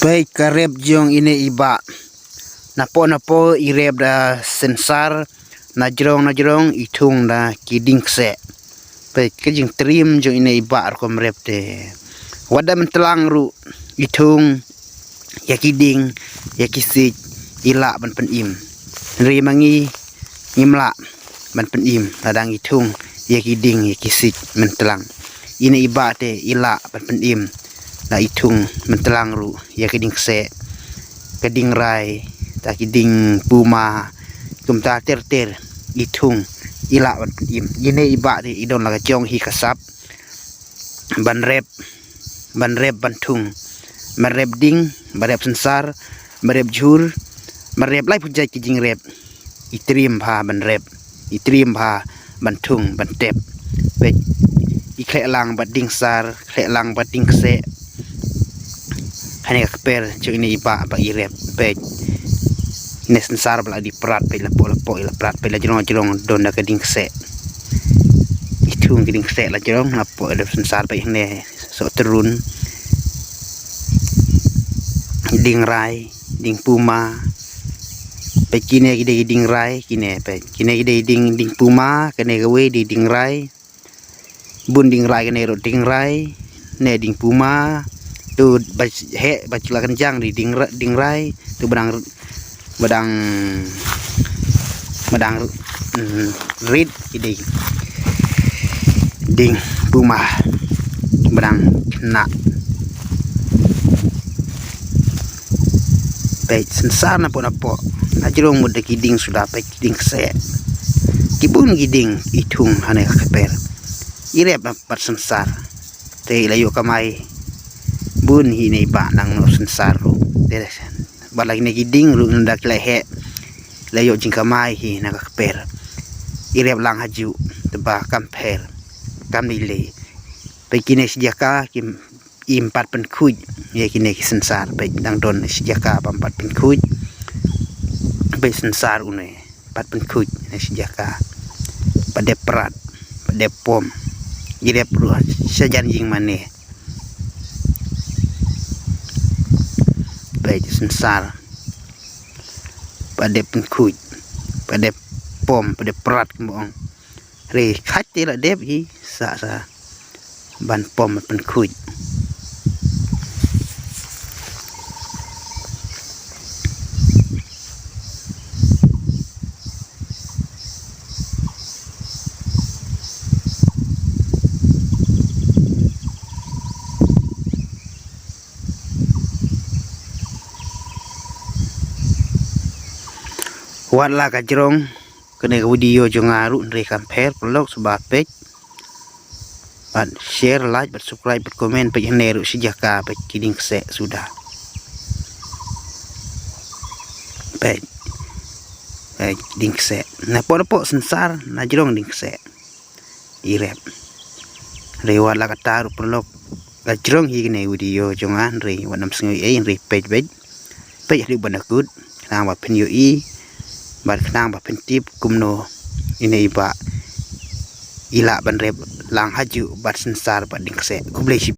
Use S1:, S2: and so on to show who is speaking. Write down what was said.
S1: Baik kareb jong ini iba napo ireb da sensar najrong itung da kiding se baik kejing trim jong ini iba arkom rep de wada mentelang ru itung ya kiding ya kisik ila ban penim ri mangi ngimla ban penim ladang itung ya kiding ya kisik mentelang ini iba de ila ban penim na itung mentelang ru ya keding se keding rai ta keding puma kumta ter itung ila ban im ini iba di idon laga jong hi kasap ban rep bantung merep ding barep sensar merep jur merep lai pujai kijing rep itrim pha ban rep itrim pha bantung bantep be ikhle lang bading sar khle lang bading se hanya keper cuk ini iba ba irep be nesensar bala di prat pe lapo ila prat pe la jerong don da keding se itu keding se la jerong lapo ada sensar pe ne so terun ding rai ding puma pe kine gide ding rai kine pe kine gide ding puma kene gawe di ding rai bun ding rai kene ro ding rai ne ding puma tu bacula kenjang di ding rai tu badang rid ide ding puma badang kena baik sensar napo ajrong muda kiding sudah baik kiding se kibun kiding itung hane keper irep dapat sensar te layo kamai bun hini ba nang no sensar ru balagi ne giding ru ndak lehe layo jingka mai hi na keper irep lang haju teba kamper kamile pe kine sejaka kim impat pen kuj ye kine sensar pe dang don sejaka pampat pen kuj pe sensar une pat pen kuj ne sejaka pada perat pada pom irep ru sejan jing mane baik sensar pada pengkuj pada pom pada perat kembang re khati la dep hi sa ban pom pengkuj wala kajrong kene video jongaru nre kamper pelok sebab page ban share like ban subscribe ban komen page neru sejaka page kiding se sudah page ding se na popo sensar na jrong ding se irep rewala kataru pelok kajrong hi kene video jongan re wanam sengoi nre page ri banakut nang wa pen yo bar kenang ba pentip kumno ini iba ila ban rep lang haju bar sensar ba ding se kublai